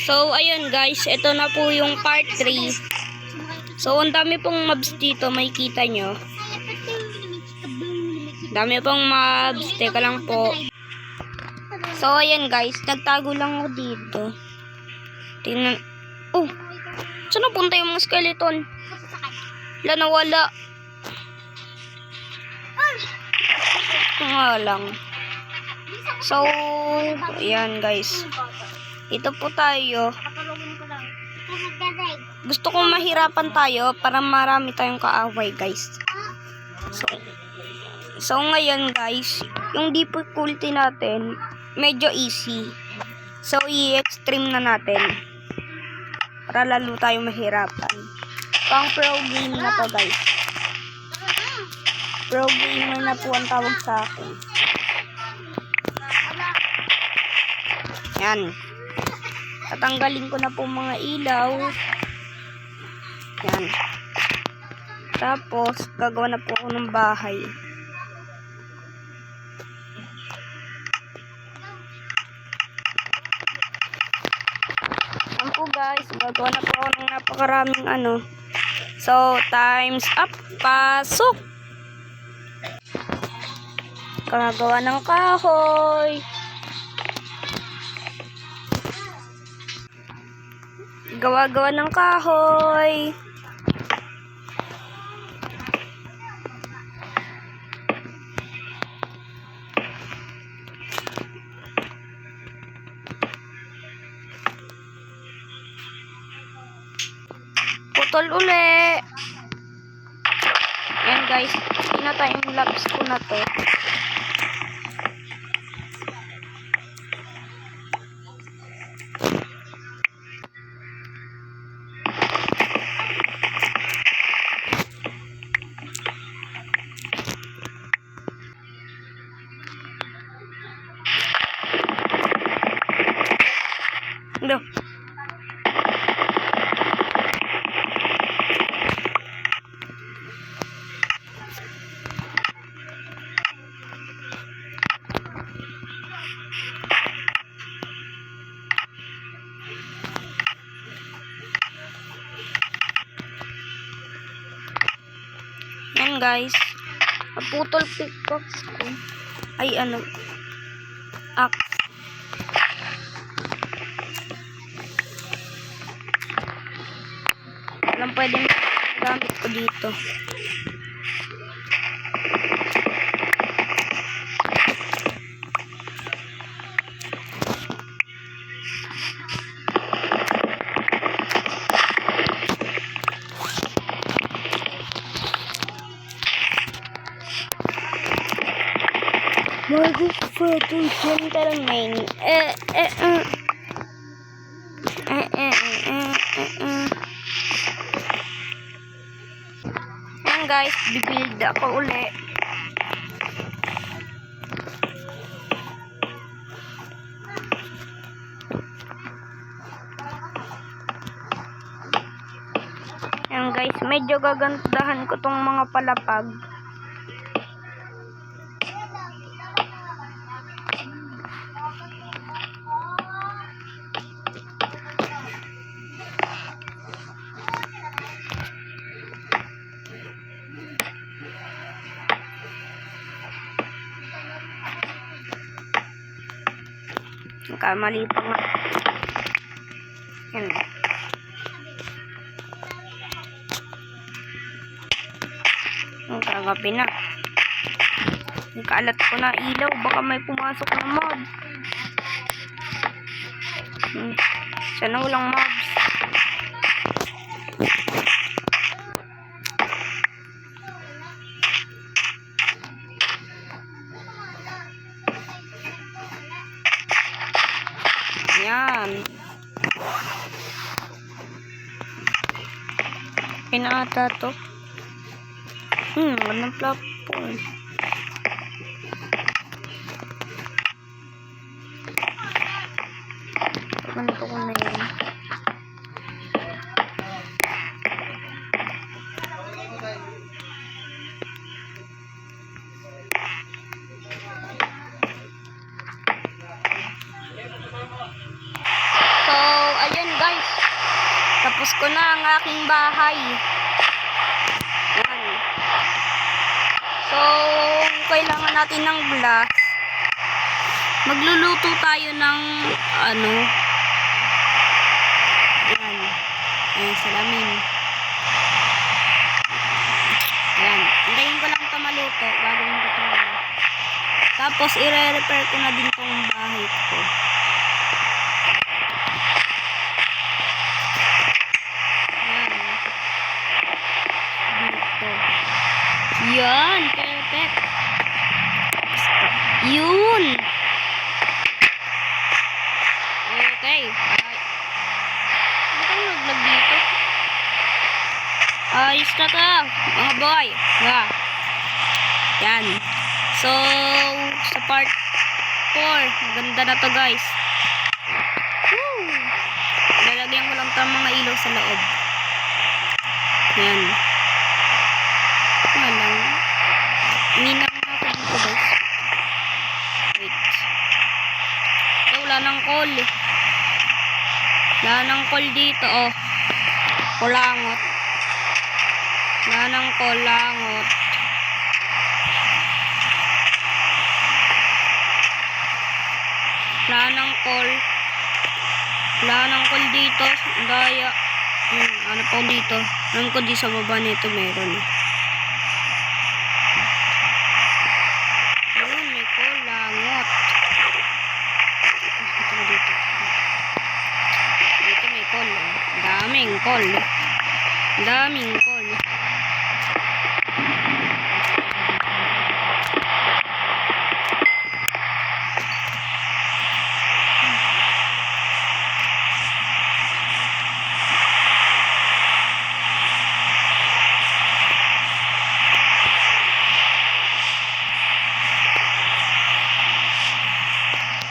So, ayun guys, ito na po yung part 3. So, ang dami pong mobs dito, makikita nyo. Dami pong mobs, teka lang po. So, ayun guys, nagtago lang ako dito. Tingnan. Oh, saan napunta yung mga skeleton? Wala, nawala. Nga lang. So, ayan guys. Ito po tayo. Gusto kong mahirapan tayo para marami tayong kaaway guys. So ngayon guys, yung difficulty natin, medyo easy. So i-extreme na natin. Para lalo tayong mahirapan. Pang pro game na to guys. Pro gamer na po ang tawag sa akin. Yan. Tatanggalin ko na po mga ilaw. Yan. Tapos, gagawa na po ako ng bahay. Yan po guys, gagawa na po ako ng napakaraming ano. So, times up. Pasok! Gagawa ng kahoy. Gawa-gawa ng kahoy. Putol uli. Yan guys, pinatay yung labs ko na to. No. Yan guys, naputol pickaxe ko. Ay ano, axe. Walang pwedeng gamit ko dito. Bago photo gentleman. Ayan guys, bibuild ako uli. Ayan guys, medyo gagandahan ko tong mga palapag. Kamali pa nga. Yan. Ang kagabi na. Nakalat ko na ilaw. Baka may pumasok na mob. Sana walang mobs. Yan. Pinaata to. Anong platform? Ganito ko na yun. So, ayun guys. Tapos ko na ang aking bahay. Yan. So, kailangan natin ng glass. Magluluto tayo ng ano. Yan. Ayan, salamin. Yan. Hintayin ko lang ito maluto. Gagawin ko ito. Tapos, i-repair ko na din tong bahay ko. Yan, perfect. Yun. Okay. Ba't ang naglag dito? Ayos na to, mga boy. Yeah. Yan. So, sa part 4, maganda na to guys. Woo! Lalagyan ko lang ito mga ilaw sa loob. Yan. Walang. Ninang ako dito guys. Wait. Ito, wala ng call eh. Wala ng call dito oh. Kulangot. Wala ng kulangot. Wala ng call. Wala ng call dito. Gaya. Ano po dito? Alam ko di sa baba nito meron eh. Daming call.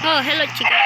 Oh, hello chica.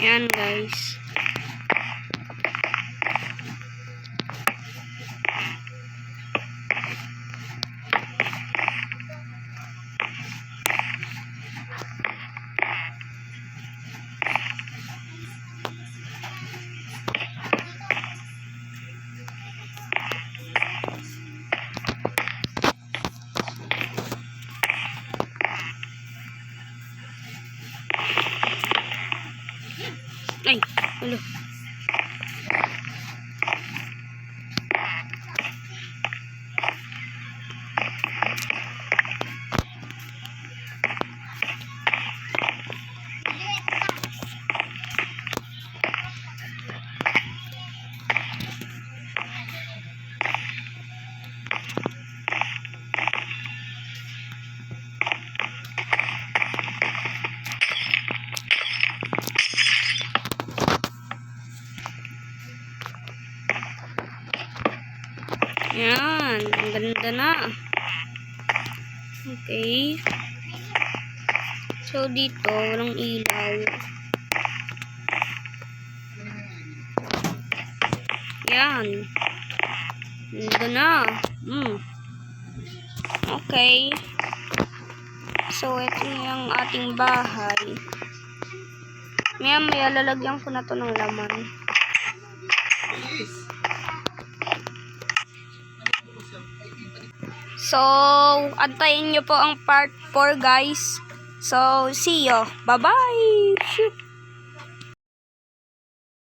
Yan guys. Ay, ulo. Yan, ang ganda na. Okay. So, dito, walang ilaw. Yan. Ganda na. Okay. So, ito na yung ating bahay. Maya lalagyan ko na to ng laman. So, antayin nyo po ang part 4 guys. So, see you. Bye-bye!